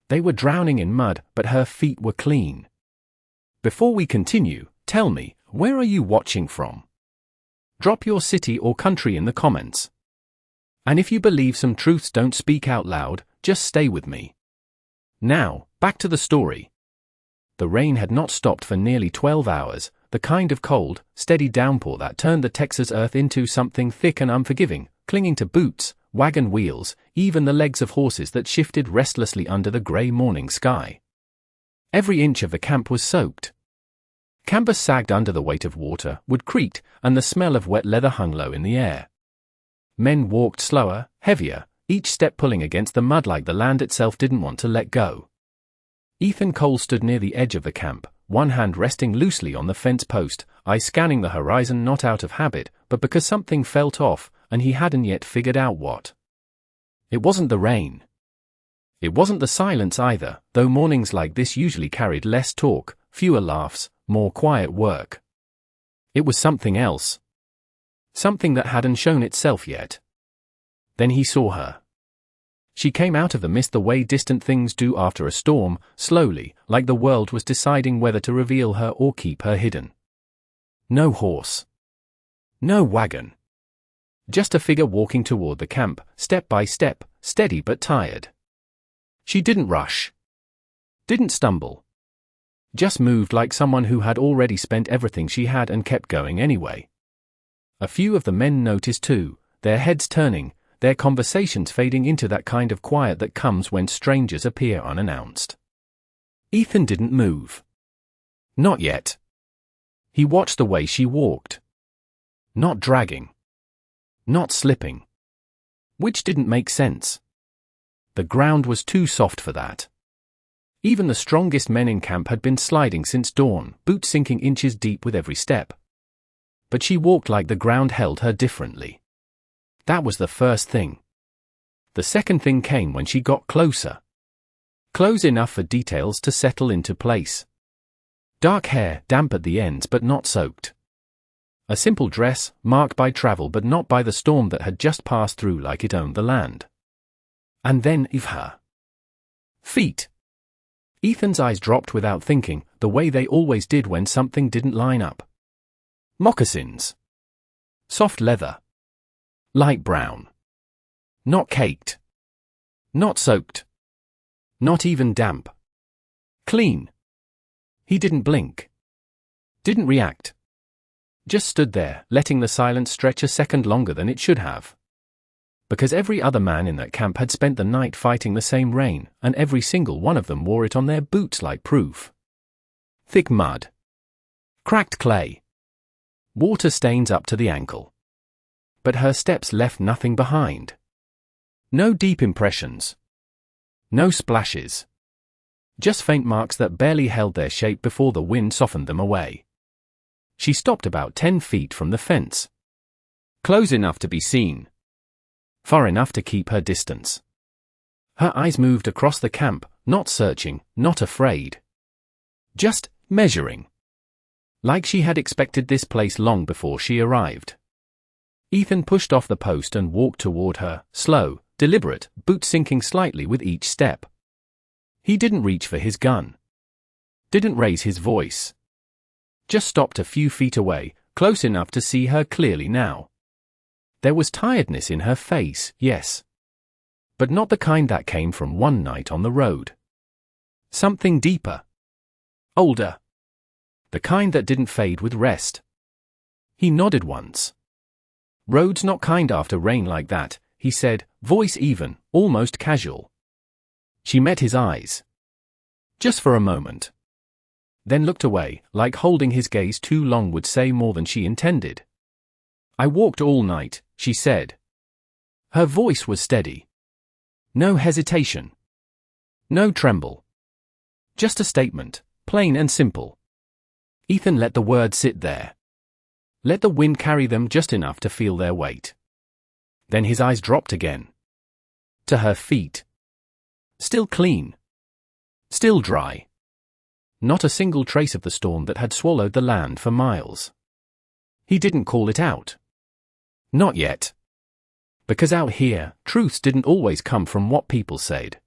They were drowning in mud, but her feet were clean. Before we continue, tell me, where are you watching from? Drop your city or country in the comments. And if you believe some truths don't speak out loud, just stay with me. Now, back to the story. The rain had not stopped for nearly 12 hours, the kind of cold, steady downpour that turned the Texas earth into something thick and unforgiving, clinging to boots, wagon wheels, even the legs of horses that shifted restlessly under the gray morning sky. Every inch of the camp was soaked. Canvas sagged under the weight of water, wood creaked, and the smell of wet leather hung low in the air. Men walked slower, heavier, each step pulling against the mud like the land itself didn't want to let go. Ethan Cole stood near the edge of the camp, one hand resting loosely on the fence post, eyes scanning the horizon not out of habit, but because something felt off, and he hadn't yet figured out what. It wasn't the rain. It wasn't the silence either, though mornings like this usually carried less talk, fewer laughs, more quiet work. It was something else. Something that hadn't shown itself yet. Then he saw her. She came out of the mist the way distant things do after a storm, slowly, like the world was deciding whether to reveal her or keep her hidden. No horse. No wagon. Just a figure walking toward the camp, step by step, steady but tired. She didn't rush. Didn't stumble. Just moved like someone who had already spent everything she had and kept going anyway. A few of the men noticed too, their heads turning, their conversations fading into that kind of quiet that comes when strangers appear unannounced. Ethan didn't move. Not yet. He watched the way she walked. Not dragging. Not slipping. Which didn't make sense. The ground was too soft for that. Even the strongest men in camp had been sliding since dawn, boots sinking inches deep with every step. But she walked like the ground held her differently. That was the first thing. The second thing came when she got closer. Close enough for details to settle into place. Dark hair, damp at the ends but not soaked. A simple dress, marked by travel but not by the storm that had just passed through like it owned the land. And then her feet. Ethan's eyes dropped without thinking, the way they always did when something didn't line up. Moccasins. Soft leather. Light brown. Not caked. Not soaked. Not even damp. Clean. He didn't blink. Didn't react. Just stood there, letting the silence stretch a second longer than it should have. Because every other man in that camp had spent the night fighting the same rain, and every single one of them wore it on their boots like proof. Thick mud. Cracked clay. Water stains up to the ankle. But her steps left nothing behind. No deep impressions. No splashes. Just faint marks that barely held their shape before the wind softened them away. She stopped about 10 feet from the fence. Close enough to be seen. Far enough to keep her distance. Her eyes moved across the camp, not searching, not afraid. Just measuring. Like she had expected this place long before she arrived. Ethan pushed off the post and walked toward her, slow, deliberate, boots sinking slightly with each step. He didn't reach for his gun. Didn't raise his voice. Just stopped a few feet away, close enough to see her clearly now. There was tiredness in her face, yes. But not the kind that came from one night on the road. Something deeper. Older. The kind that didn't fade with rest. He nodded once. Roads not kind after rain like that, he said, voice even, almost casual. She met his eyes. Just for a moment. Then looked away, like holding his gaze too long would say more than she intended. I walked all night, she said. Her voice was steady. No hesitation. No tremble. Just a statement, plain and simple. Ethan let the words sit there. Let the wind carry them just enough to feel their weight. Then his eyes dropped again. To her feet. Still clean. Still dry. Not a single trace of the storm that had swallowed the land for miles. He didn't call it out. Not yet. Because out here, truths didn't always come from what people said.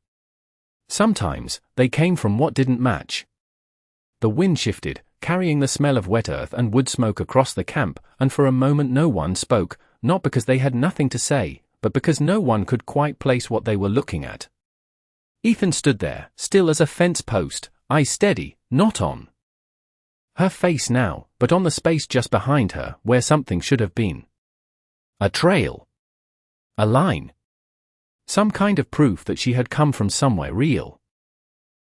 Sometimes, they came from what didn't match. The wind shifted, carrying the smell of wet earth and wood smoke across the camp, and for a moment no one spoke, not because they had nothing to say, but because no one could quite place what they were looking at. Ethan stood there, still as a fence post, eyes steady, not on her face now, but on the space just behind her, where something should have been. A trail. A line. Some kind of proof that she had come from somewhere real.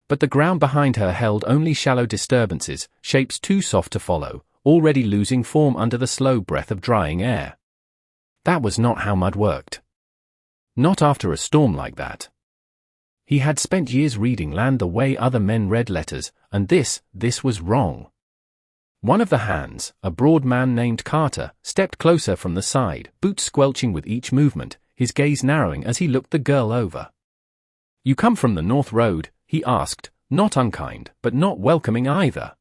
But the ground behind her held only shallow disturbances, shapes too soft to follow, already losing form under the slow breath of drying air. That was not how mud worked. Not after a storm like that. He had spent years reading land the way other men read letters, and this was wrong. One of the hands, a broad man named Carter, stepped closer from the side, boots squelching with each movement, his gaze narrowing as he looked the girl over. "You come from the North Road?" he asked, not unkind, but not welcoming either.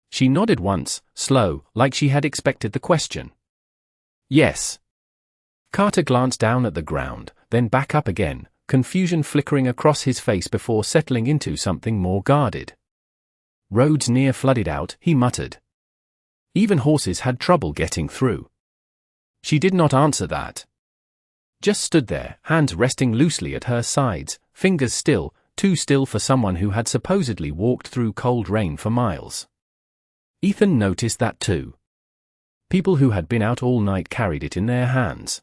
She nodded once, slow, like she had expected the question. "Yes." Carter glanced down at the ground, then back up again, confusion flickering across his face before settling into something more guarded. "Roads near flooded out," he muttered. "Even horses had trouble getting through." She did not answer that. Just stood there, hands resting loosely at her sides, fingers still, too still for someone who had supposedly walked through cold rain for miles. Ethan noticed that too. People who had been out all night carried it in their hands.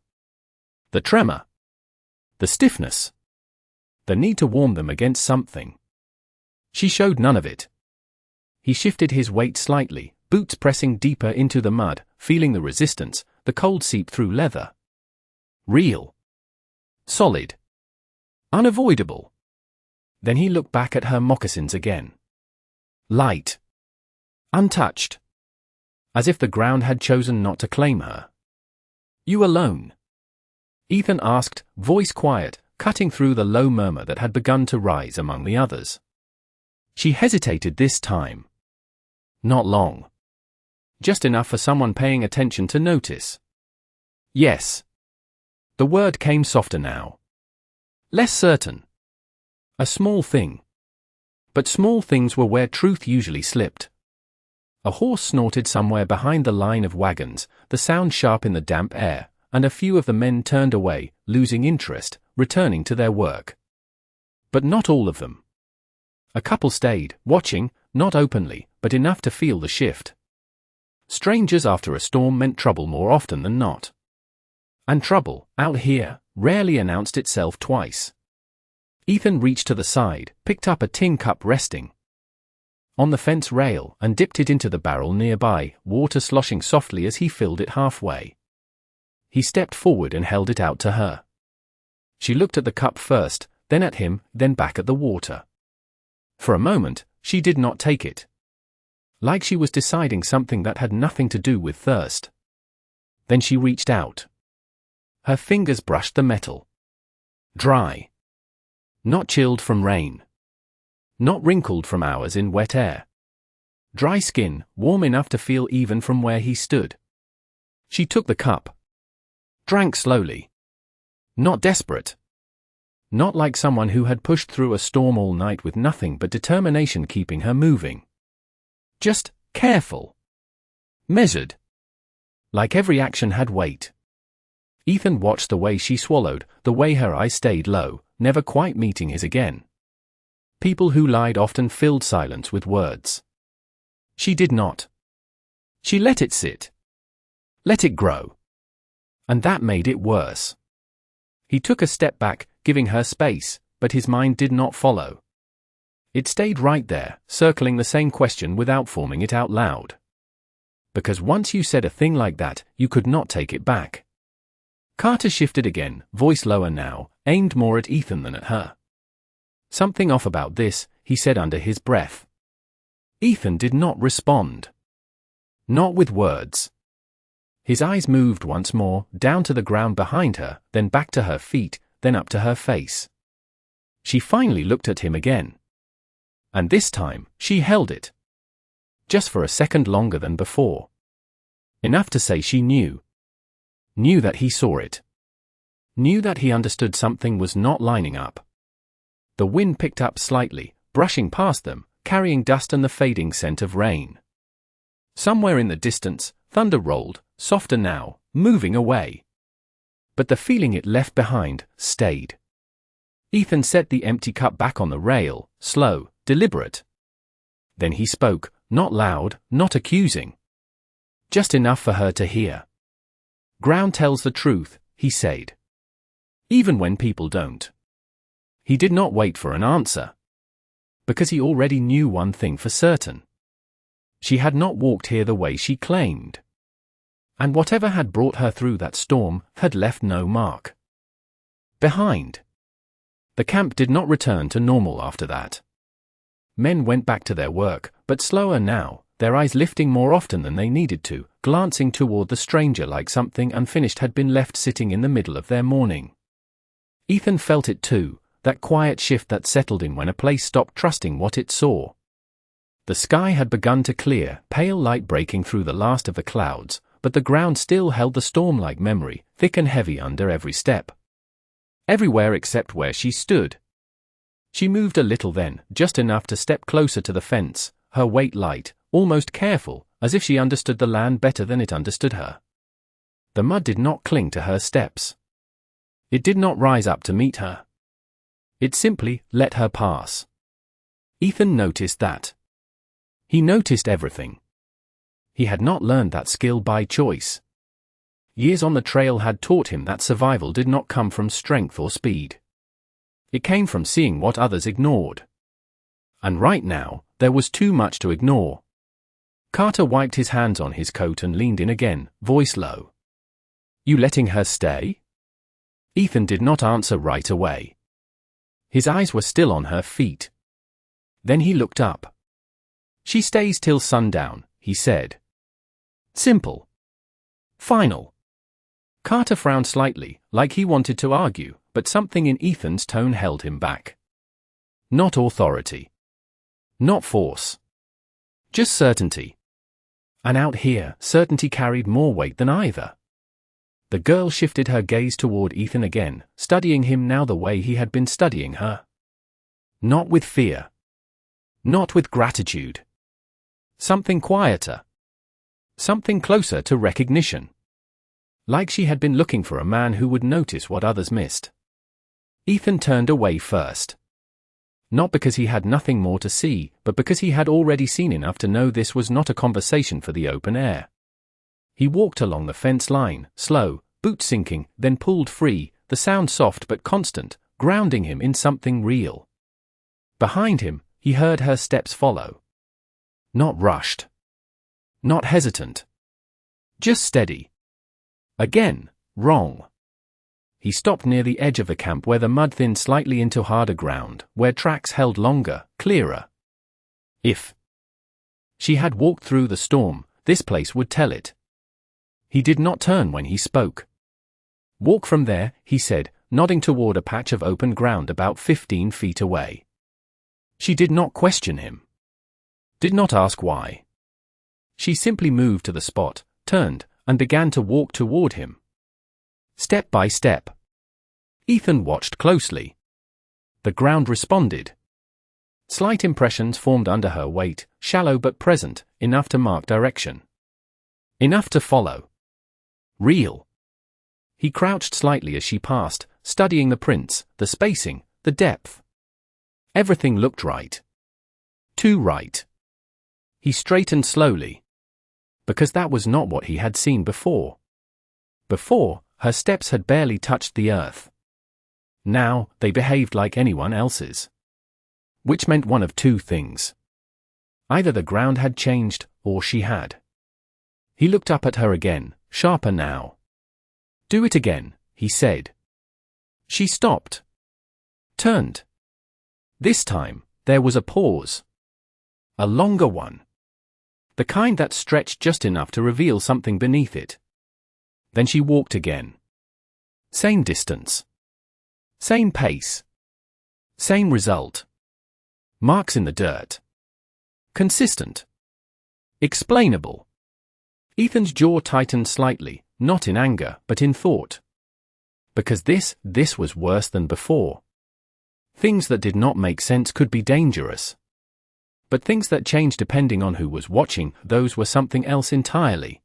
The tremor. The stiffness. The need to warm them against something. She showed none of it. He shifted his weight slightly, boots pressing deeper into the mud, feeling the resistance, the cold seep through leather. Real. Solid. Unavoidable. Then he looked back at her moccasins again. Light. Untouched. As if the ground had chosen not to claim her. "You alone?" Ethan asked, voice quiet, cutting through the low murmur that had begun to rise among the others. She hesitated this time. Not long. Just enough for someone paying attention to notice. "Yes." The word came softer now. Less certain. A small thing. But small things were where truth usually slipped. A horse snorted somewhere behind the line of wagons, the sound sharp in the damp air, and a few of the men turned away, losing interest, returning to their work. But not all of them. A couple stayed, watching, not openly, but enough to feel the shift. Strangers after a storm meant trouble more often than not. And trouble, out here, rarely announced itself twice. Ethan reached to the side, picked up a tin cup resting on the fence rail, and dipped it into the barrel nearby, water sloshing softly as he filled it halfway. He stepped forward and held it out to her. She looked at the cup first, then at him, then back at the water. For a moment, she did not take it. Like she was deciding something that had nothing to do with thirst. Then she reached out. Her fingers brushed the metal. Dry. Not chilled from rain. Not wrinkled from hours in wet air. Dry skin, warm enough to feel even from where he stood. She took the cup. Drank slowly. Not desperate. Not like someone who had pushed through a storm all night with nothing but determination keeping her moving. Just careful. Measured. Like every action had weight. Ethan watched the way she swallowed, the way her eyes stayed low, never quite meeting his again. People who lied often filled silence with words. She did not. She let it sit. Let it grow. And that made it worse. He took a step back, giving her space, but his mind did not follow. It stayed right there, circling the same question without forming it out loud. Because once you said a thing like that, you could not take it back. Carter shifted again, voice lower now, aimed more at Ethan than at her. "Something off about this," he said under his breath. Ethan did not respond. Not with words. His eyes moved once more, down to the ground behind her, then back to her feet, then up to her face. She finally looked at him again. And this time, she held it. Just for a second longer than before. Enough to say she knew. Knew that he saw it. Knew that he understood something was not lining up. The wind picked up slightly, brushing past them, carrying dust and the fading scent of rain. Somewhere in the distance, thunder rolled, softer now, moving away. But the feeling it left behind stayed. Ethan set the empty cup back on the rail, slow, deliberate. Then he spoke, not loud, not accusing. Just enough for her to hear. "Ground tells the truth," he said. "Even when people don't." He did not wait for an answer. Because he already knew one thing for certain. She had not walked here the way she claimed. And whatever had brought her through that storm had left no mark behind. The camp did not return to normal after that. Men went back to their work, but slower now, their eyes lifting more often than they needed to, glancing toward the stranger like something unfinished had been left sitting in the middle of their morning. Ethan felt it too, that quiet shift that settled in when a place stopped trusting what it saw. The sky had begun to clear, pale light breaking through the last of the clouds, but the ground still held the storm-like memory, thick and heavy under every step. Everywhere except where she stood. She moved a little then, just enough to step closer to the fence, her weight light, almost careful, as if she understood the land better than it understood her. The mud did not cling to her steps. It did not rise up to meet her. It simply let her pass. Ethan noticed that. He noticed everything. He had not learned that skill by choice. Years on the trail had taught him that survival did not come from strength or speed. It came from seeing what others ignored. And right now, there was too much to ignore. Carter wiped his hands on his coat and leaned in again, voice low. "You letting her stay?" Ethan did not answer right away. His eyes were still on her feet. Then he looked up. "She stays till sundown," he said. Simple. Final. Carter frowned slightly, like he wanted to argue, but something in Ethan's tone held him back. Not authority. Not force. Just certainty. And out here, certainty carried more weight than either. The girl shifted her gaze toward Ethan again, studying him now the way he had been studying her. Not with fear. Not with gratitude. Something quieter. Something closer to recognition. Like she had been looking for a man who would notice what others missed. Ethan turned away first. Not because he had nothing more to see, but because he had already seen enough to know this was not a conversation for the open air. He walked along the fence line, slow, boot sinking, then pulled free, the sound soft but constant, grounding him in something real. Behind him, he heard her steps follow. Not rushed. Not hesitant. Just steady. Again, wrong. He stopped near the edge of the camp where the mud thinned slightly into harder ground, where tracks held longer, clearer. If she had walked through the storm, this place would tell it. He did not turn when he spoke. "Walk from there," he said, nodding toward a patch of open ground about 15 feet away. She did not question him. Did not ask why. She simply moved to the spot, turned, and began to walk toward him. Step by step. Ethan watched closely. The ground responded. Slight impressions formed under her weight, shallow but present, enough to mark direction. Enough to follow. Real. He crouched slightly as she passed, studying the prints, the spacing, the depth. Everything looked right. Too right. He straightened slowly. Because that was not what he had seen before. Before, her steps had barely touched the earth. Now, they behaved like anyone else's. Which meant one of two things. Either the ground had changed, or she had. He looked up at her again, sharper now. "Do it again," he said. She stopped. Turned. This time, there was a pause. A longer one. The kind that stretched just enough to reveal something beneath it. Then she walked again. Same distance. Same pace. Same result. Marks in the dirt. Consistent. Explainable. Ethan's jaw tightened slightly, not in anger, but in thought. Because this was worse than before. Things that did not make sense could be dangerous. But things that changed depending on who was watching, those were something else entirely.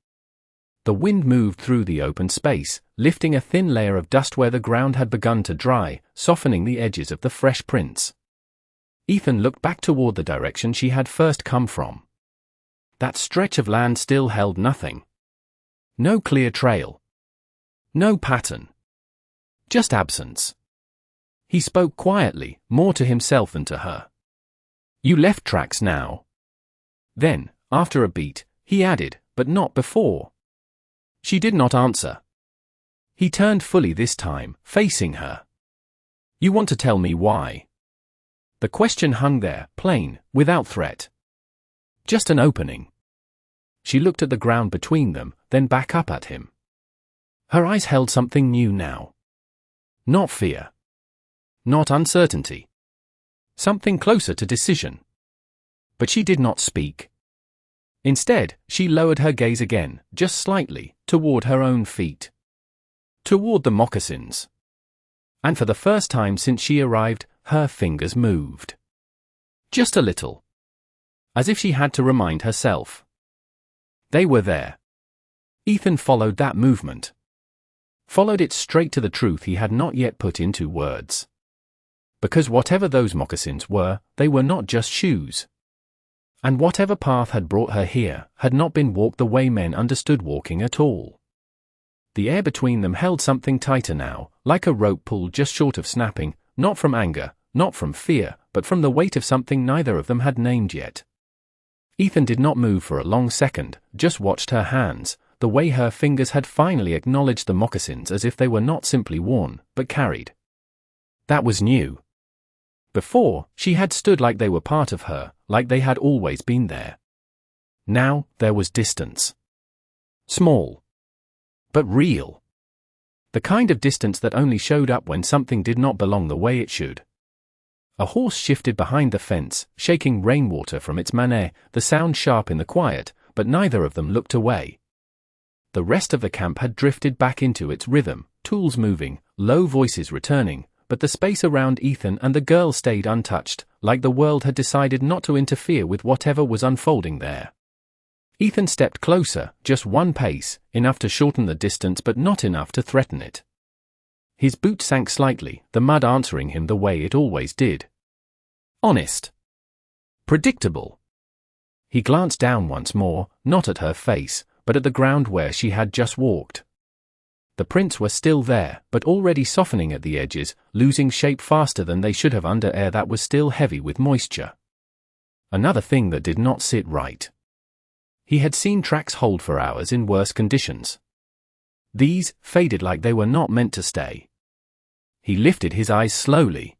The wind moved through the open space, lifting a thin layer of dust where the ground had begun to dry, softening the edges of the fresh prints. Ethan looked back toward the direction she had first come from. That stretch of land still held nothing. No clear trail. No pattern. Just absence. He spoke quietly, more to himself than to her. "You left tracks now." Then, after a beat, he added, "But not before." She did not answer. He turned fully this time, facing her. "You want to tell me why?" The question hung there, plain, without threat. Just an opening. She looked at the ground between them, then back up at him. Her eyes held something new now. Not fear. Not uncertainty. Something closer to decision. But she did not speak. Instead, she lowered her gaze again, just slightly, toward her own feet. Toward the moccasins. And for the first time since she arrived, her fingers moved. Just a little. As if she had to remind herself. They were there. Ethan followed that movement. Followed it straight to the truth he had not yet put into words. Because whatever those moccasins were, they were not just shoes. And whatever path had brought her here had not been walked the way men understood walking at all. The air between them held something tighter now, like a rope pulled just short of snapping, not from anger, not from fear, but from the weight of something neither of them had named yet. Ethan did not move for a long second, just watched her hands, the way her fingers had finally acknowledged the moccasins as if they were not simply worn, but carried. That was new. Before, she had stood like they were part of her, like they had always been there. Now, there was distance. Small. But real. The kind of distance that only showed up when something did not belong the way it should. A horse shifted behind the fence, shaking rainwater from its manet, the sound sharp in the quiet, but neither of them looked away. The rest of the camp had drifted back into its rhythm, tools moving, low voices returning, but the space around Ethan and the girl stayed untouched, like the world had decided not to interfere with whatever was unfolding there. Ethan stepped closer, just one pace, enough to shorten the distance but not enough to threaten it. His boot sank slightly, the mud answering him the way it always did. Honest. Predictable. He glanced down once more, not at her face, but at the ground where she had just walked. The prints were still there, but already softening at the edges, losing shape faster than they should have under air that was still heavy with moisture. Another thing that did not sit right. He had seen tracks hold for hours in worse conditions. These faded like they were not meant to stay. He lifted his eyes slowly.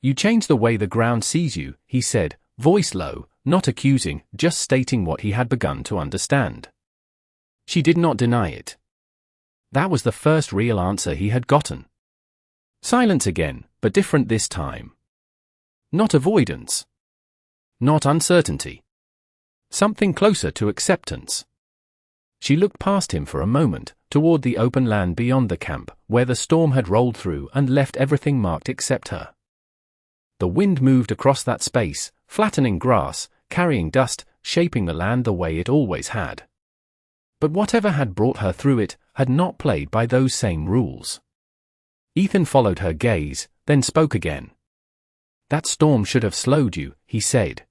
"You change the way the ground sees you," he said, voice low, not accusing, just stating what he had begun to understand. She did not deny it. That was the first real answer he had gotten. Silence again, but different this time. Not avoidance. Not uncertainty. Something closer to acceptance. She looked past him for a moment, toward the open land beyond the camp, where the storm had rolled through and left everything marked except her. The wind moved across that space, flattening grass, carrying dust, shaping the land the way it always had. But whatever had brought her through it had not played by those same rules. Ethan followed her gaze, then spoke again. "That storm should have slowed you," he said.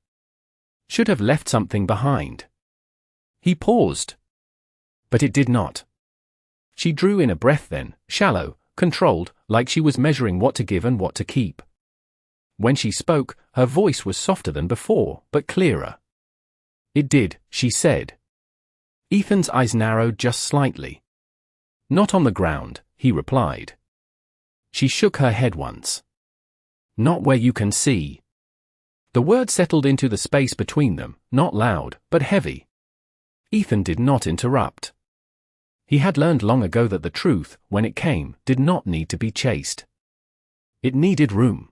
"Should have left something behind." He paused. But it did not. She drew in a breath then, shallow, controlled, like she was measuring what to give and what to keep. When she spoke, her voice was softer than before, but clearer. "It did," she said. Ethan's eyes narrowed just slightly. "Not on the ground," he replied. She shook her head once. "Not where you can see." The word settled into the space between them, not loud, but heavy. Ethan did not interrupt. He had learned long ago that the truth, when it came, did not need to be chased. It needed room.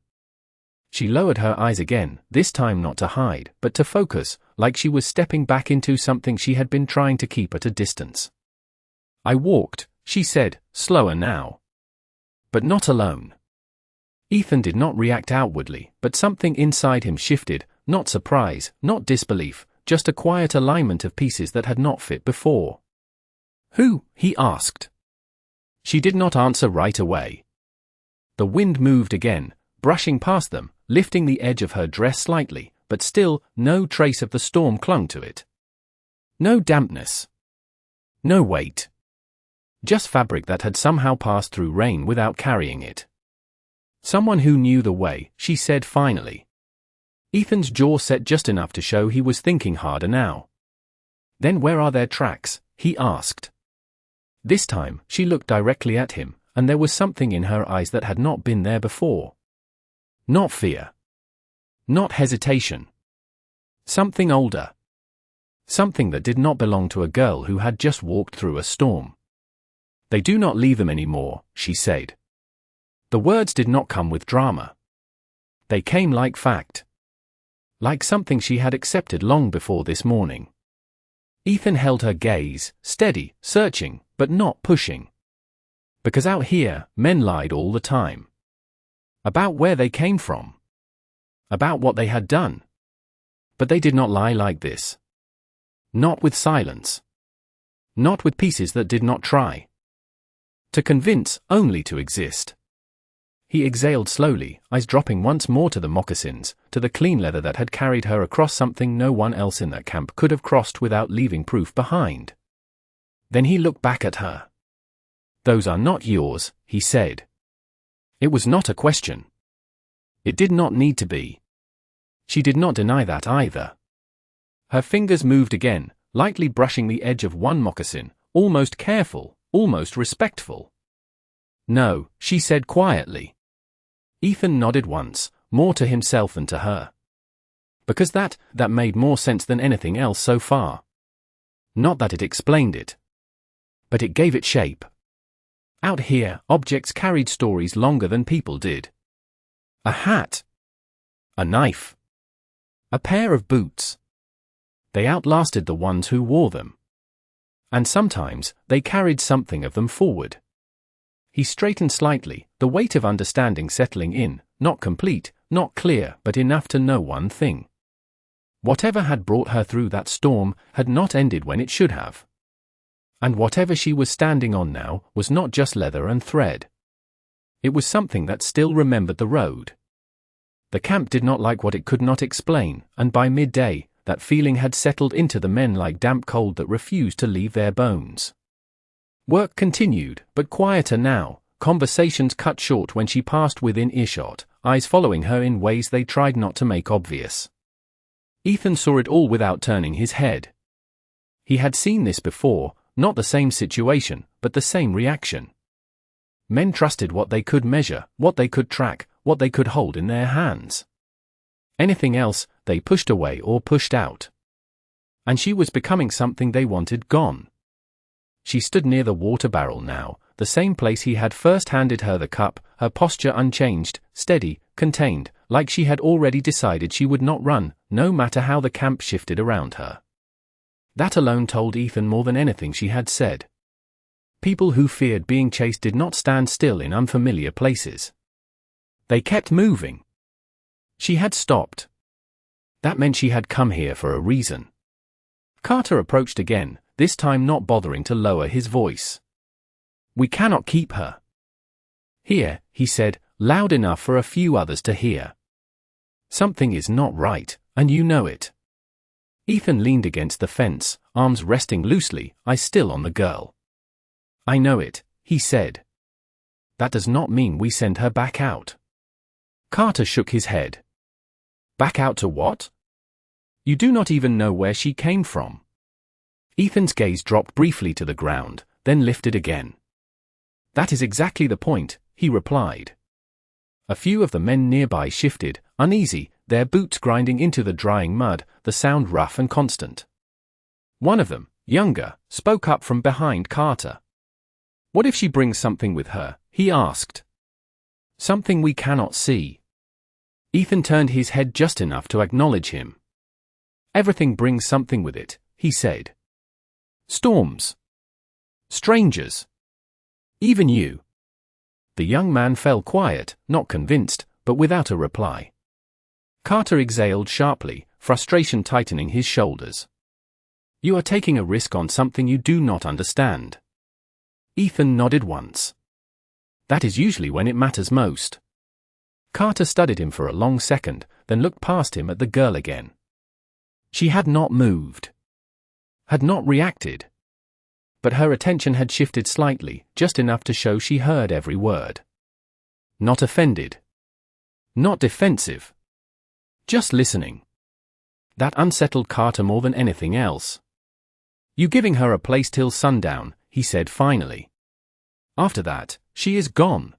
She lowered her eyes again, this time not to hide, but to focus, like she was stepping back into something she had been trying to keep at a distance. "I walked," she said, slower now. "But not alone." Ethan did not react outwardly, but something inside him shifted, not surprise, not disbelief, just a quiet alignment of pieces that had not fit before. "Who?" he asked. She did not answer right away. The wind moved again, brushing past them, lifting the edge of her dress slightly, but still, no trace of the storm clung to it. No dampness. No weight. Just fabric that had somehow passed through rain without carrying it. "Someone who knew the way," she said finally. Ethan's jaw set just enough to show he was thinking harder now. "Then where are their tracks?" he asked. This time, she looked directly at him, and there was something in her eyes that had not been there before. Not fear. Not hesitation. Something older. Something that did not belong to a girl who had just walked through a storm. "They do not leave them anymore," she said. The words did not come with drama. They came like fact. Like something she had accepted long before this morning. Ethan held her gaze, steady, searching, but not pushing. Because out here, men lied all the time. About where they came from. About what they had done. But they did not lie like this. Not with silence. Not with pieces that did not try. To convince, only to exist. He exhaled slowly, eyes dropping once more to the moccasins, to the clean leather that had carried her across something no one else in that camp could have crossed without leaving proof behind. Then he looked back at her. "Those are not yours," he said. It was not a question. It did not need to be. She did not deny that either. Her fingers moved again, lightly brushing the edge of one moccasin, almost careful, almost respectful. "No," she said quietly. Ethan nodded once, more to himself than to her. Because that made more sense than anything else so far. Not that it explained it. But it gave it shape. Out here, objects carried stories longer than people did. A hat. A knife. A pair of boots. They outlasted the ones who wore them. And sometimes, they carried something of them forward. He straightened slightly, the weight of understanding settling in, not complete, not clear, but enough to know one thing. Whatever had brought her through that storm had not ended when it should have. And whatever she was standing on now was not just leather and thread. It was something that still remembered the road. The camp did not like what it could not explain, and by midday, that feeling had settled into the men like damp cold that refused to leave their bones. Work continued, but quieter now, conversations cut short when she passed within earshot, eyes following her in ways they tried not to make obvious. Ethan saw it all without turning his head. He had seen this before, not the same situation, but the same reaction. Men trusted what they could measure, what they could track, what they could hold in their hands. Anything else, they pushed away or pushed out. And she was becoming something they wanted gone. She stood near the water barrel now, the same place he had first handed her the cup, her posture unchanged, steady, contained, like she had already decided she would not run, no matter how the camp shifted around her. That alone told Ethan more than anything she had said. People who feared being chased did not stand still in unfamiliar places. They kept moving. She had stopped. That meant she had come here for a reason. Carter approached again, this time not bothering to lower his voice. "We cannot keep her." "Here," he said, loud enough for a few others to hear. "Something is not right, and you know it." Ethan leaned against the fence, arms resting loosely, eyes still on the girl. "I know it," he said. "That does not mean we send her back out." Carter shook his head. "Back out to what? You do not even know where she came from." Ethan's gaze dropped briefly to the ground, then lifted again. "That is exactly the point," he replied. A few of the men nearby shifted, uneasy, their boots grinding into the drying mud, the sound rough and constant. One of them, younger, spoke up from behind Carter. "What if she brings something with her?" he asked. "Something we cannot see." Ethan turned his head just enough to acknowledge him. "Everything brings something with it," he said. "Storms. Strangers. Even you." The young man fell quiet, not convinced, but without a reply. Carter exhaled sharply, frustration tightening his shoulders. You are taking a risk on something you do not understand. Ethan nodded once. That is usually when it matters most. Carter studied him for a long second, then looked past him at the girl again. She had not moved. Had not reacted. But her attention had shifted slightly, just enough to show she heard every word. Not offended. Not defensive. Just listening. That unsettled Carter more than anything else. You giving her a place till sundown, he said finally. After that, she is gone.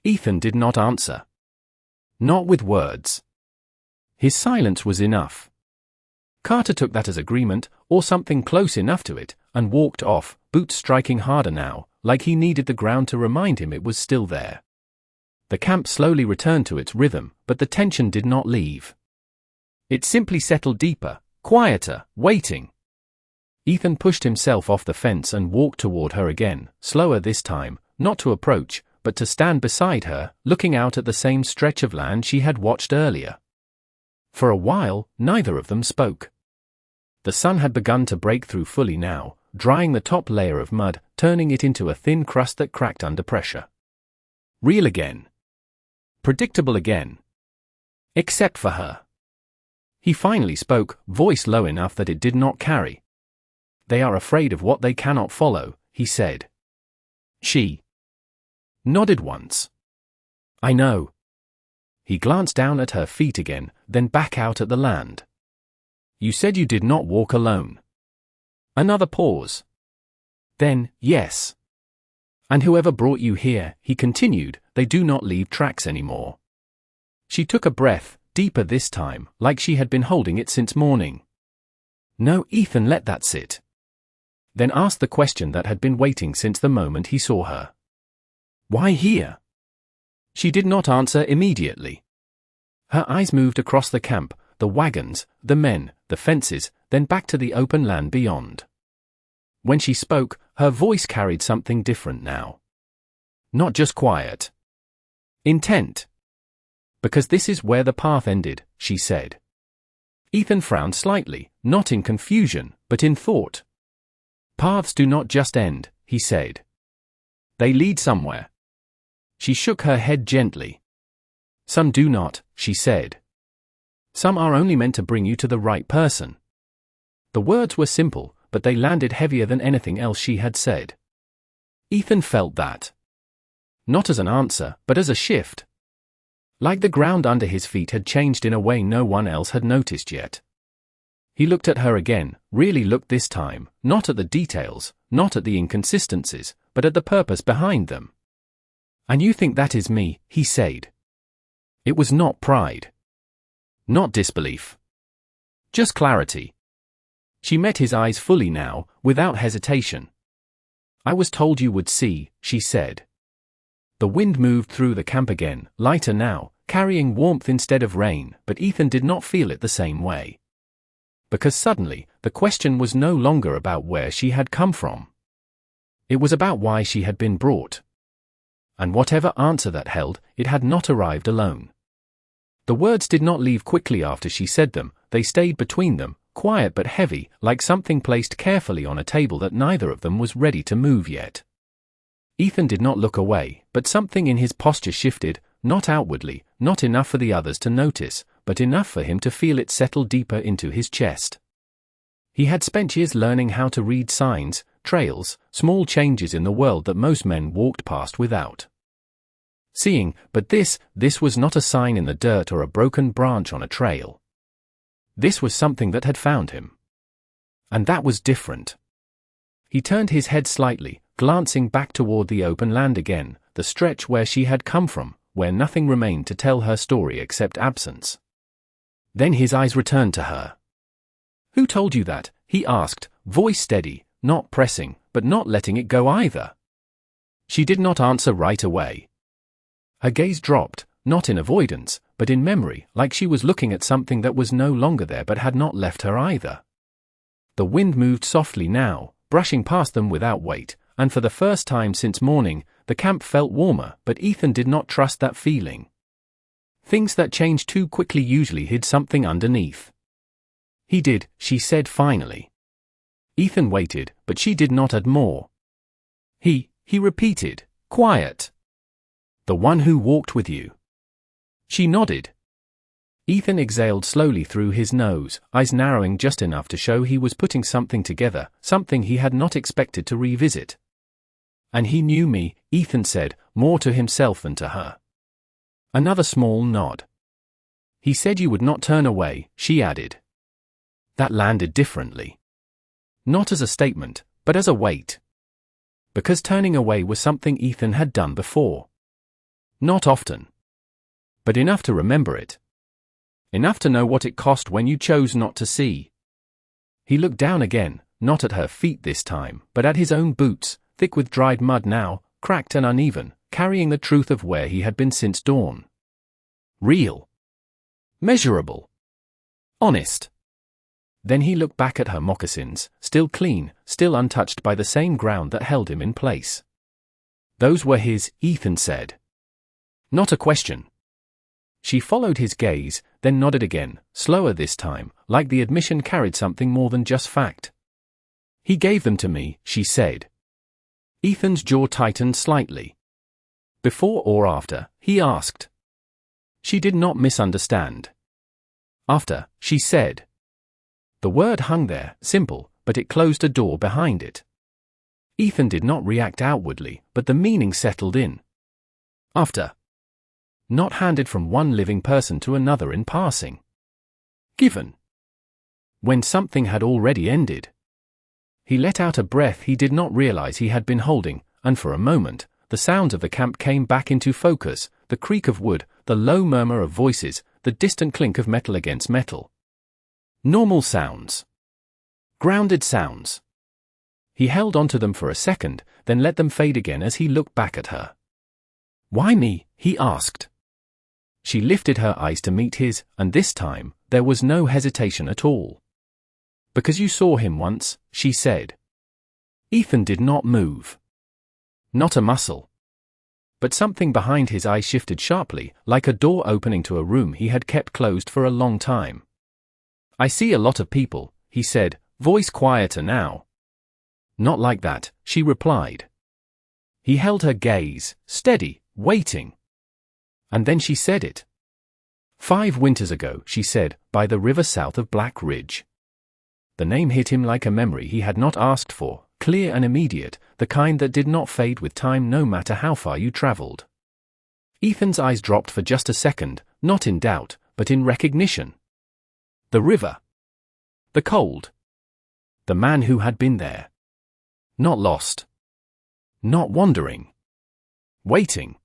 Ethan did not answer. Not with words. His silence was enough. Carter took that as agreement, or something close enough to it, and walked off, boots striking harder now, like he needed the ground to remind him it was still there. The camp slowly returned to its rhythm, but the tension did not leave. It simply settled deeper, quieter, waiting. Ethan pushed himself off the fence and walked toward her again, slower this time, not to approach, but to stand beside her, looking out at the same stretch of land she had watched earlier. For a while, neither of them spoke. The sun had begun to break through fully now, drying the top layer of mud, turning it into a thin crust that cracked under pressure. Real again. Predictable again. Except for her. He finally spoke, voice low enough that it did not carry. They are afraid of what they cannot follow, he said. She nodded once. I know. He glanced down at her feet again, then back out at the land. You said you did not walk alone. Another pause. Then, yes. And whoever brought you here, he continued, they do not leave tracks anymore. She took a breath, deeper this time, like she had been holding it since morning. No, Ethan let that sit. Then asked the question that had been waiting since the moment he saw her. Why here? She did not answer immediately. Her eyes moved across the camp, the wagons, the men, the fences, then back to the open land beyond. When she spoke, her voice carried something different now. Not just quiet. Intent. Because this is where the path ended, she said. Ethan frowned slightly, not in confusion, but in thought. Paths do not just end, he said. They lead somewhere. She shook her head gently. Some do not, she said. Some are only meant to bring you to the right person. The words were simple, but they landed heavier than anything else she had said. Ethan felt that. Not as an answer, but as a shift. Like the ground under his feet had changed in a way no one else had noticed yet. He looked at her again, really looked this time, not at the details, not at the inconsistencies, but at the purpose behind them. And you think that is me, he said. It was not pride. Not disbelief. Just clarity. She met his eyes fully now, without hesitation. I was told you would see, she said. The wind moved through the camp again, lighter now, carrying warmth instead of rain, but Ethan did not feel it the same way. Because suddenly, the question was no longer about where she had come from. It was about why she had been brought. And whatever answer that held, it had not arrived alone. The words did not leave quickly after she said them, they stayed between them, quiet but heavy, like something placed carefully on a table that neither of them was ready to move yet. Ethan did not look away, but something in his posture shifted, not outwardly, not enough for the others to notice, but enough for him to feel it settle deeper into his chest. He had spent years learning how to read signs, trails, small changes in the world that most men walked past without seeing, but this was not a sign in the dirt or a broken branch on a trail. This was something that had found him. And that was different. He turned his head slightly, glancing back toward the open land again, the stretch where she had come from, where nothing remained to tell her story except absence. Then his eyes returned to her. Who told you that? He asked, voice steady, not pressing, but not letting it go either. She did not answer right away. Her gaze dropped, not in avoidance, but in memory, like she was looking at something that was no longer there but had not left her either. The wind moved softly now, brushing past them without weight, and for the first time since morning, the camp felt warmer, but Ethan did not trust that feeling. Things that change too quickly usually hid something underneath. He did, she said finally. Ethan waited, but she did not add more. He repeated, quiet. The one who walked with you. She nodded. Ethan exhaled slowly through his nose, eyes narrowing just enough to show he was putting something together, something he had not expected to revisit. And he knew me, Ethan said, more to himself than to her. Another small nod. He said you would not turn away, she added. That landed differently. Not as a statement, but as a weight. Because turning away was something Ethan had done before. Not often. But enough to remember it. Enough to know what it cost when you chose not to see. He looked down again, not at her feet this time, but at his own boots, thick with dried mud now, cracked and uneven, carrying the truth of where he had been since dawn. Real. Measurable. Honest. Then he looked back at her moccasins, still clean, still untouched by the same ground that held him in place. Those were his, Ethan said. Not a question. She followed his gaze, then nodded again, slower this time, like the admission carried something more than just fact. He gave them to me, she said. Ethan's jaw tightened slightly. Before or after, he asked. She did not misunderstand. After, she said. The word hung there, simple, but it closed a door behind it. Ethan did not react outwardly, but the meaning settled in. After. Not handed from one living person to another in passing. Given. When something had already ended. He let out a breath he did not realize he had been holding, and for a moment, the sounds of the camp came back into focus, the creak of wood, the low murmur of voices, the distant clink of metal against metal. Normal sounds. Grounded sounds. He held onto them for a second, then let them fade again as he looked back at her. Why me? He asked. She lifted her eyes to meet his, and this time, there was no hesitation at all. Because you saw him once, she said. Ethan did not move. Not a muscle. But something behind his eyes shifted sharply, like a door opening to a room he had kept closed for a long time. I see a lot of people, he said, voice quieter now. Not like that, she replied. He held her gaze, steady, waiting. And then she said it. 5 winters ago, she said, by the river south of Black Ridge. The name hit him like a memory he had not asked for, clear and immediate, the kind that did not fade with time no matter how far you traveled. Ethan's eyes dropped for just a second, not in doubt, but in recognition. The river. The cold. The man who had been there. Not lost. Not wandering. Waiting.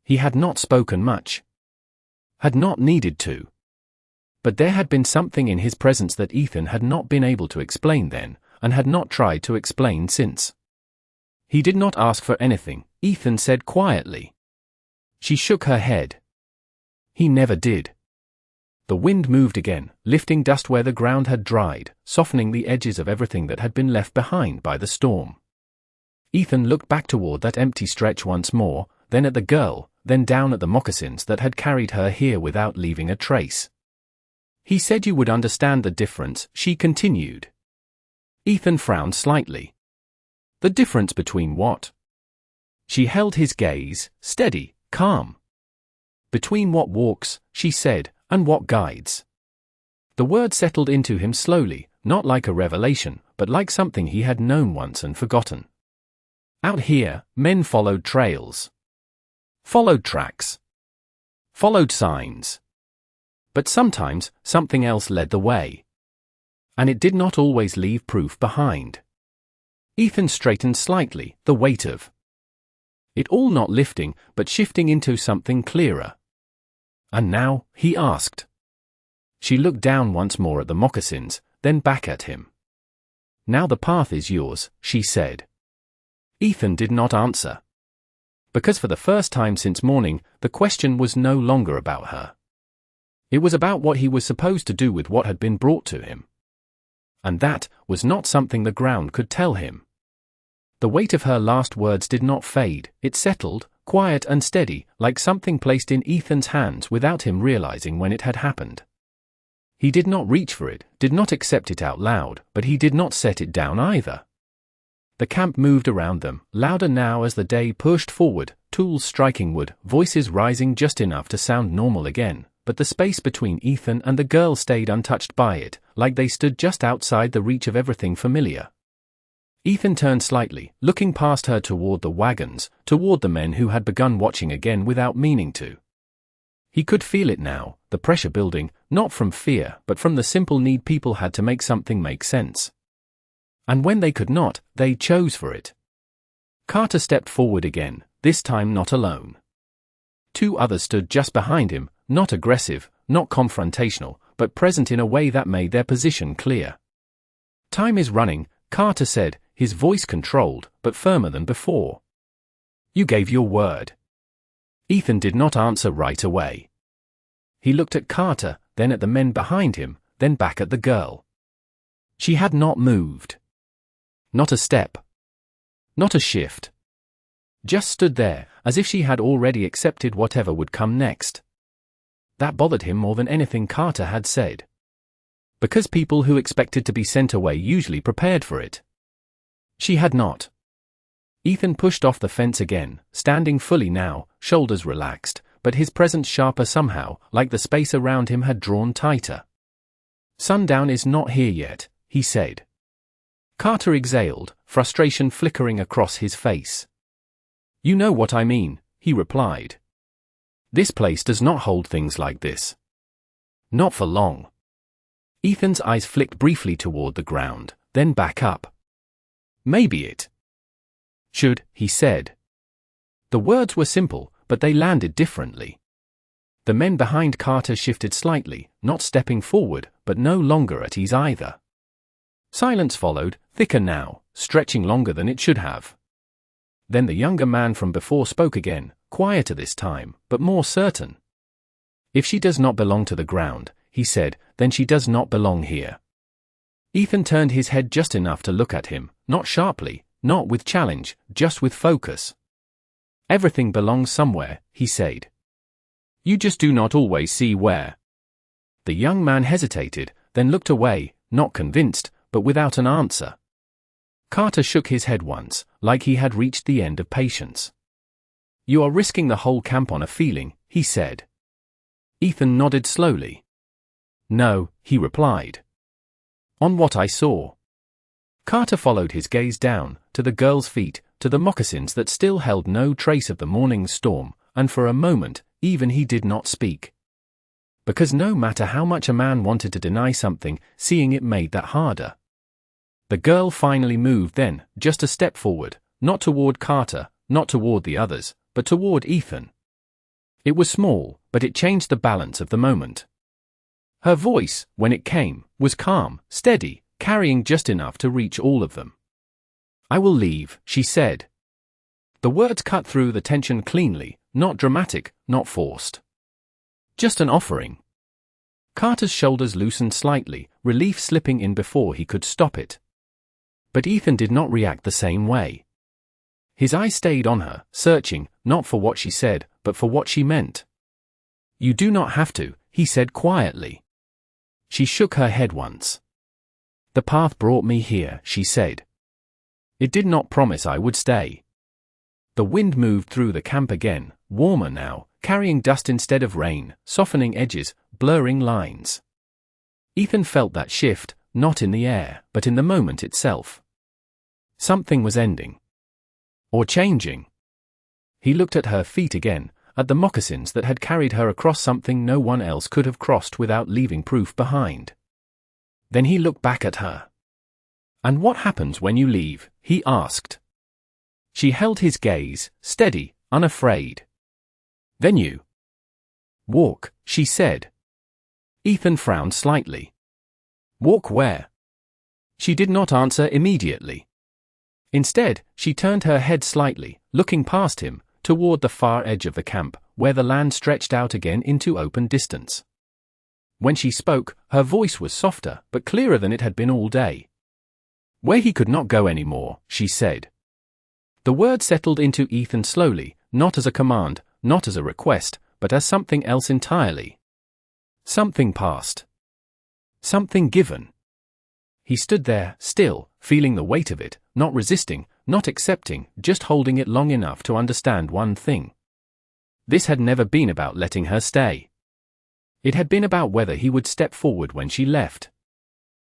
He had not spoken much. Had not needed to. But there had been something in his presence that Ethan had not been able to explain then, and had not tried to explain since. He did not ask for anything, Ethan said quietly. She shook her head. He never did. The wind moved again, lifting dust where the ground had dried, softening the edges of everything that had been left behind by the storm. Ethan looked back toward that empty stretch once more, then at the girl, then down at the moccasins that had carried her here without leaving a trace. He said you would understand the difference, she continued. Ethan frowned slightly. The difference between what? She held his gaze, steady, calm. Between what walks, she said, and what guides. The word settled into him slowly, not like a revelation, but like something he had known once and forgotten. Out here, men followed trails. Followed tracks. Followed signs. But sometimes, something else led the way. And it did not always leave proof behind. Ethan straightened slightly, the weight of it all not lifting, but shifting into something clearer. And now, he asked. She looked down once more at the moccasins, then back at him. Now the path is yours, she said. Ethan did not answer. Because for the first time since morning, the question was no longer about her. It was about what he was supposed to do with what had been brought to him. And that was not something the ground could tell him. The weight of her last words did not fade, it settled, quiet and steady, like something placed in Ethan's hands without him realizing when it had happened. He did not reach for it, did not accept it out loud, but he did not set it down either. The camp moved around them, louder now as the day pushed forward, tools striking wood, voices rising just enough to sound normal again, but the space between Ethan and the girl stayed untouched by it, like they stood just outside the reach of everything familiar. Ethan turned slightly, looking past her toward the wagons, toward the men who had begun watching again without meaning to. He could feel it now, the pressure building, not from fear but from the simple need people had to make something make sense. And when they could not, they chose for it. Carter stepped forward again, this time not alone. 2 others stood just behind him, not aggressive, not confrontational, but present in a way that made their position clear. "Time is running," Carter said, his voice controlled, but firmer than before. "You gave your word." Ethan did not answer right away. He looked at Carter, then at the men behind him, then back at the girl. She had not moved. Not a step. Not a shift. Just stood there, as if she had already accepted whatever would come next. That bothered him more than anything Carter had said. Because people who expected to be sent away usually prepared for it. She had not. Ethan pushed off the fence again, standing fully now, shoulders relaxed, but his presence sharper somehow, like the space around him had drawn tighter. "Sundown is not here yet," he said. Carter exhaled, frustration flickering across his face. "You know what I mean," he replied. "This place does not hold things like this. Not for long." Ethan's eyes flicked briefly toward the ground, then back up. "Maybe it should," he said. The words were simple, but they landed differently. The men behind Carter shifted slightly, not stepping forward, but no longer at ease either. Silence followed, thicker now, stretching longer than it should have. Then the younger man from before spoke again, quieter this time, but more certain. "If she does not belong to the ground," he said, "then she does not belong here." Ethan turned his head just enough to look at him, not sharply, not with challenge, just with focus. "Everything belongs somewhere," he said. "You just do not always see where." The young man hesitated, then looked away, not convinced, but without an answer. Carter shook his head once, like he had reached the end of patience. "You are risking the whole camp on a feeling," he said. Ethan nodded slowly. "No," he replied. "On what I saw." Carter followed his gaze down, to the girl's feet, to the moccasins that still held no trace of the morning's storm, and for a moment, even he did not speak. Because no matter how much a man wanted to deny something, seeing it made that harder. The girl finally moved then, just a step forward, not toward Carter, not toward the others, but toward Ethan. It was small, but it changed the balance of the moment. Her voice, when it came, was calm, steady, carrying just enough to reach all of them. "I will leave," she said. The words cut through the tension cleanly, not dramatic, not forced. Just an offering. Carter's shoulders loosened slightly, relief slipping in before he could stop it. But Ethan did not react the same way. His eyes stayed on her, searching, not for what she said, but for what she meant. "You do not have to," he said quietly. She shook her head once. "The path brought me here," she said. "It did not promise I would stay." The wind moved through the camp again, warmer now, carrying dust instead of rain, softening edges, blurring lines. Ethan felt that shift, not in the air, but in the moment itself. Something was ending. Or changing. He looked at her feet again, at the moccasins that had carried her across something no one else could have crossed without leaving proof behind. Then he looked back at her. "And what happens when you leave?" he asked. She held his gaze, steady, unafraid. "Then you walk," she said. Ethan frowned slightly. "Walk where?" She did not answer immediately. Instead, she turned her head slightly, looking past him, toward the far edge of the camp, where the land stretched out again into open distance. When she spoke, her voice was softer, but clearer than it had been all day. "Where he could not go anymore," she said. The word settled into Ethan slowly, not as a command, not as a request, but as something else entirely. Something past. Something given. He stood there, still, feeling the weight of it, not resisting, not accepting, just holding it long enough to understand one thing. This had never been about letting her stay. It had been about whether he would step forward when she left.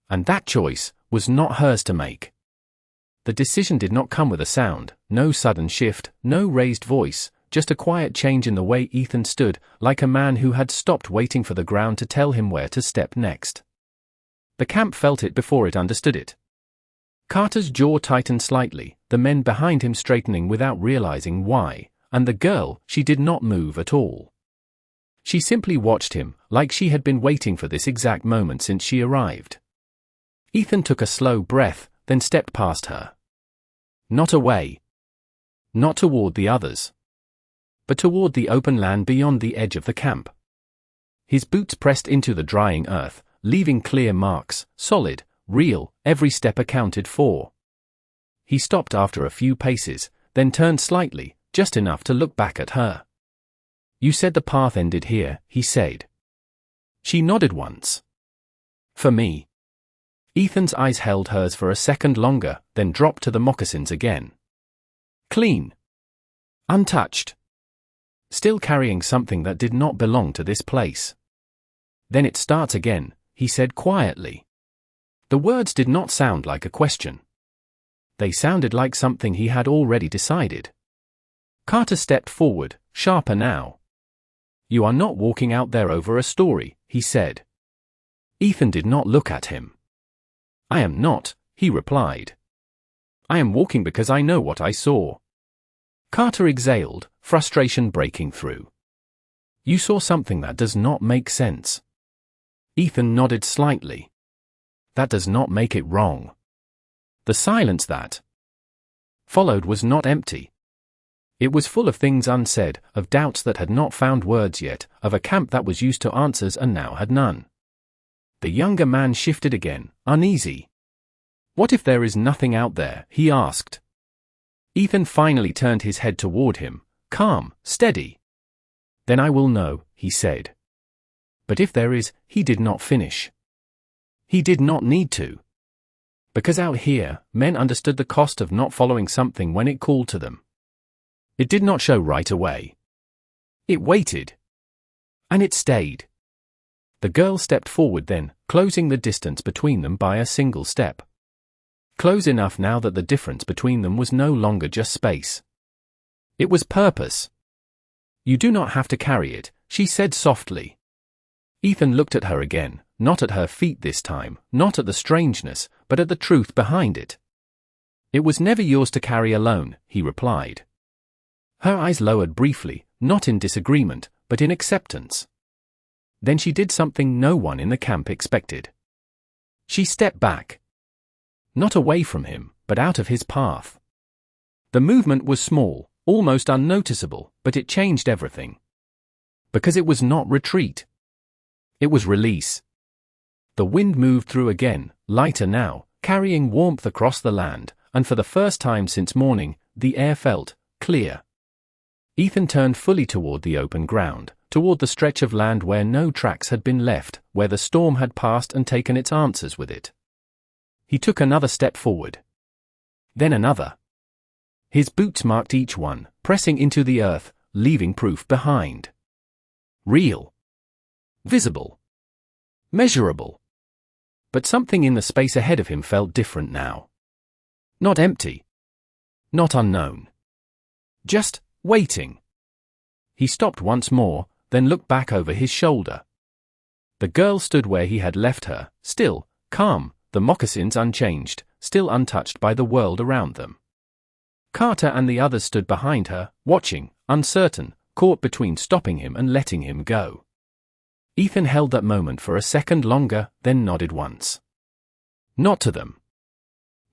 And that choice was not hers to make. The decision did not come with a sound, no sudden shift, no raised voice, just a quiet change in the way Ethan stood, like a man who had stopped waiting for the ground to tell him where to step next. The camp felt it before it understood it. Carter's jaw tightened slightly, the men behind him straightening without realizing why, and the girl, she did not move at all. She simply watched him, like she had been waiting for this exact moment since she arrived. Ethan took a slow breath, then stepped past her. Not away. Not toward the others. But toward the open land beyond the edge of the camp. His boots pressed into the drying earth, leaving clear marks, solid, real, every step accounted for. He stopped after a few paces, then turned slightly, just enough to look back at her. "You said the path ended here," he said. She nodded once. "For me." Ethan's eyes held hers for a second longer, then dropped to the moccasins again. Clean. Untouched. Still carrying something that did not belong to this place. "Then it starts again," he said quietly. The words did not sound like a question. They sounded like something he had already decided. Carter stepped forward, sharper now. "You are not walking out there over a story," he said. Ethan did not look at him. "I am not," he replied. "I am walking because I know what I saw." Carter exhaled, frustration breaking through. "You saw something that does not make sense." Ethan nodded slightly. "That does not make it wrong." The silence that followed was not empty. It was full of things unsaid, of doubts that had not found words yet, of a camp that was used to answers and now had none. The younger man shifted again, uneasy. "What if there is nothing out there?" he asked. Ethan finally turned his head toward him, calm, steady. "Then I will know," he said. "But if there is," he did not finish. He did not need to. Because out here, men understood the cost of not following something when it called to them. It did not show right away. It waited. And it stayed. The girl stepped forward then, closing the distance between them by a single step. Close enough now that the difference between them was no longer just space. It was purpose. "You do not have to carry it," she said softly. Ethan looked at her again, not at her feet this time, not at the strangeness, but at the truth behind it. "It was never yours to carry alone," he replied. Her eyes lowered briefly, not in disagreement, but in acceptance. Then she did something no one in the camp expected. She stepped back. Not away from him, but out of his path. The movement was small, almost unnoticeable, but it changed everything. Because it was not retreat. It was release. The wind moved through again, lighter now, carrying warmth across the land, and for the first time since morning, the air felt clear. Ethan turned fully toward the open ground, toward the stretch of land where no tracks had been left, where the storm had passed and taken its answers with it. He took another step forward. Then another. His boots marked each one, pressing into the earth, leaving proof behind. Real. Visible. Measurable. But something in the space ahead of him felt different now. Not empty. Not unknown. Just waiting. He stopped once more, then looked back over his shoulder. The girl stood where he had left her, still, calm, the moccasins unchanged, still untouched by the world around them. Carter and the others stood behind her, watching, uncertain, caught between stopping him and letting him go. Ethan held that moment for a second longer, then nodded once. Not to them.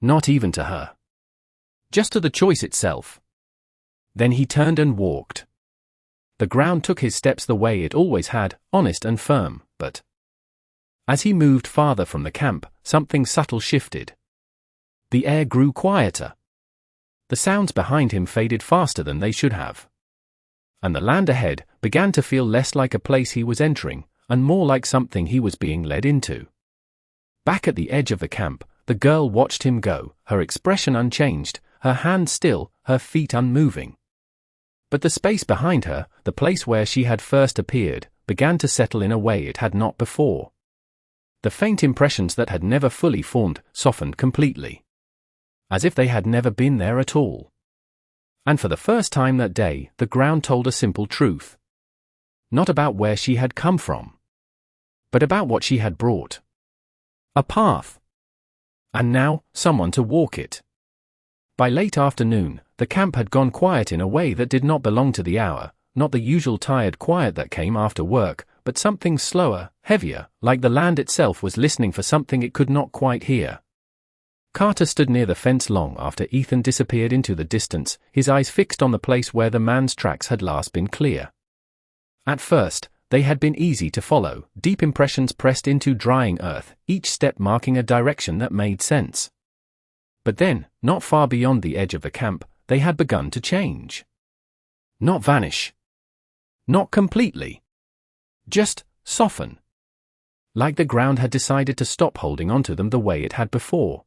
Not even to her. Just to the choice itself. Then he turned and walked. The ground took his steps the way it always had, honest and firm, but as he moved farther from the camp, something subtle shifted. The air grew quieter. The sounds behind him faded faster than they should have. And the land ahead began to feel less like a place he was entering, and more like something he was being led into. Back at the edge of the camp, the girl watched him go, her expression unchanged, her hands still, her feet unmoving. But the space behind her, the place where she had first appeared, began to settle in a way it had not before. The faint impressions that had never fully formed softened completely, as if they had never been there at all. And for the first time that day, the ground told a simple truth. Not about where she had come from, but about what she had brought. A path. And now, someone to walk it. By late afternoon, the camp had gone quiet in a way that did not belong to the hour, not the usual tired quiet that came after work, but something slower, heavier, like the land itself was listening for something it could not quite hear. Carter stood near the fence long after Ethan disappeared into the distance, his eyes fixed on the place where the man's tracks had last been clear. At first, they had been easy to follow, deep impressions pressed into drying earth, each step marking a direction that made sense. But then, not far beyond the edge of the camp, they had begun to change. Not vanish. Not completely. Just soften. Like the ground had decided to stop holding onto them the way it had before.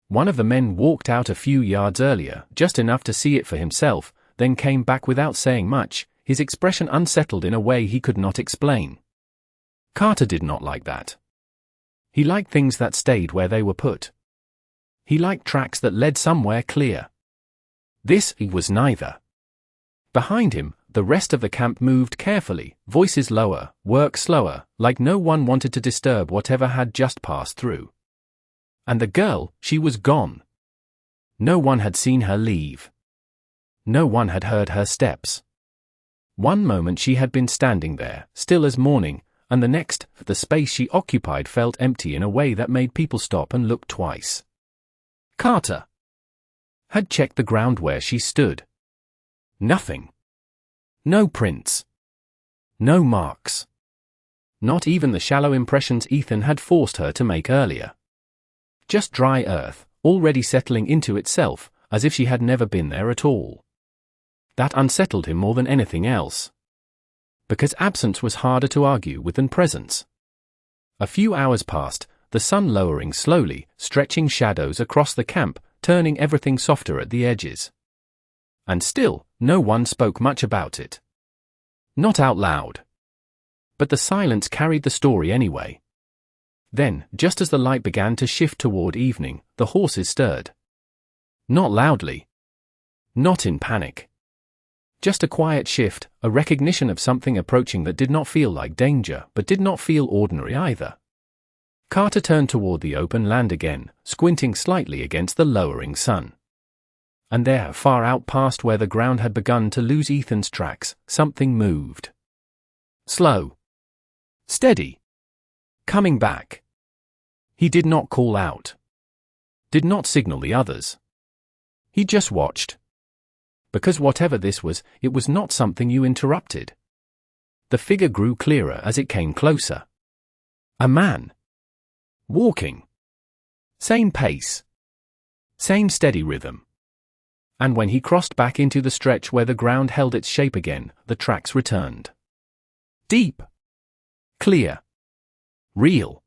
One of the men walked out a few yards earlier, just enough to see it for himself, then came back without saying much, his expression unsettled in a way he could not explain. Carter did not like that. He liked things that stayed where they were put. He liked tracks that led somewhere clear. This was neither. Behind him, the rest of the camp moved carefully, voices lower, work slower, like no one wanted to disturb whatever had just passed through. And the girl, she was gone. No one had seen her leave. No one had heard her steps. One moment she had been standing there, still as morning, and the next, the space she occupied felt empty in a way that made people stop and look twice. Carter had checked the ground where she stood. Nothing. No prints. No marks. Not even the shallow impressions Ethan had forced her to make earlier. Just dry earth, already settling into itself, as if she had never been there at all. That unsettled him more than anything else. Because absence was harder to argue with than presence. A few hours passed, the sun lowering slowly, stretching shadows across the camp, turning everything softer at the edges. And still, no one spoke much about it. Not out loud. But the silence carried the story anyway. Then, just as the light began to shift toward evening, the horses stirred. Not loudly. Not in panic. Just a quiet shift, a recognition of something approaching that did not feel like danger, but did not feel ordinary either. Carter turned toward the open land again, squinting slightly against the lowering sun. And there, far out past where the ground had begun to lose Ethan's tracks, something moved. Slow. Steady. Coming back. He did not call out. Did not signal the others. He just watched. Because whatever this was, it was not something you interrupted. The figure grew clearer as it came closer. A man. Walking. Same pace. Same steady rhythm. And when he crossed back into the stretch where the ground held its shape again, the tracks returned. Deep. Clear. Real.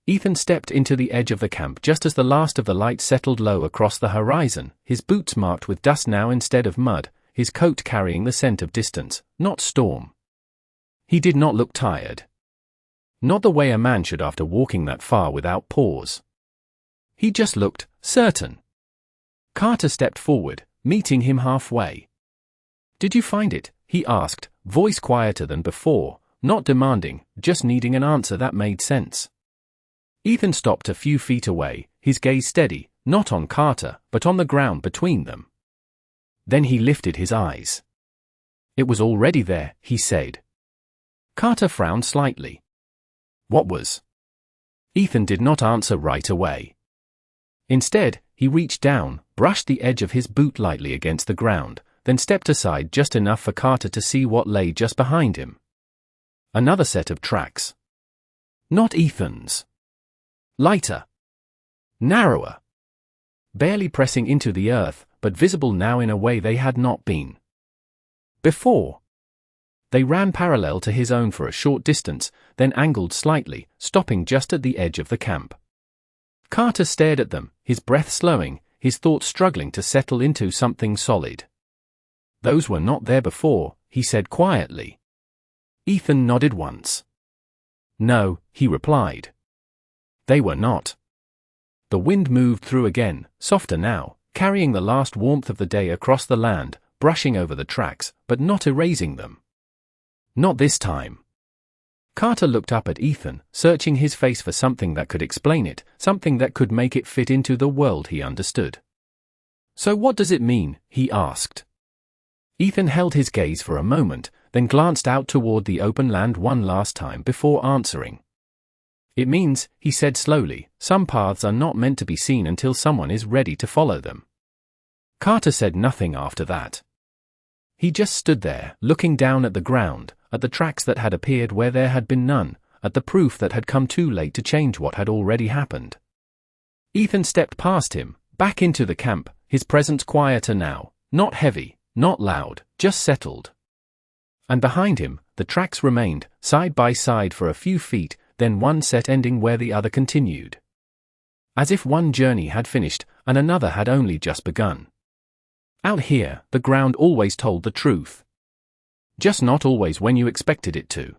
Ethan stepped into the edge of the camp just as the last of the light settled low across the horizon, his boots marked with dust now instead of mud, his coat carrying the scent of distance, not storm. He did not look tired. Not the way a man should after walking that far without pause. He just looked certain. Carter stepped forward, meeting him halfway. "Did you find it?" he asked, voice quieter than before, not demanding, just needing an answer that made sense. Ethan stopped a few feet away, his gaze steady, not on Carter, but on the ground between them. Then he lifted his eyes. "It was already there," he said. Carter frowned slightly. What was? Ethan did not answer right away. Instead, he reached down, brushed the edge of his boot lightly against the ground, then stepped aside just enough for Carter to see what lay just behind him. Another set of tracks. Not Ethan's. Lighter. Narrower. Barely pressing into the earth, but visible now in a way they had not been before. They ran parallel to his own for a short distance, then angled slightly, stopping just at the edge of the camp. Carter stared at them, his breath slowing, his thoughts struggling to settle into something solid. "Those were not there before," he said quietly. Ethan nodded once. "No," he replied. "They were not." The wind moved through again, softer now, carrying the last warmth of the day across the land, brushing over the tracks, but not erasing them. Not this time. Carter looked up at Ethan, searching his face for something that could explain it, something that could make it fit into the world he understood. "So what does it mean?" he asked. Ethan held his gaze for a moment, then glanced out toward the open land one last time before answering. "It means," he said slowly, "some paths are not meant to be seen until someone is ready to follow them." Carter said nothing after that. He just stood there, looking down at the ground, at the tracks that had appeared where there had been none, at the proof that had come too late to change what had already happened. Ethan stepped past him, back into the camp, his presence quieter now, not heavy, not loud, just settled. And behind him, the tracks remained, side by side for a few feet, then one set ending where the other continued. As if one journey had finished, and another had only just begun. Out here, the ground always told the truth. Just not always when you expected it to.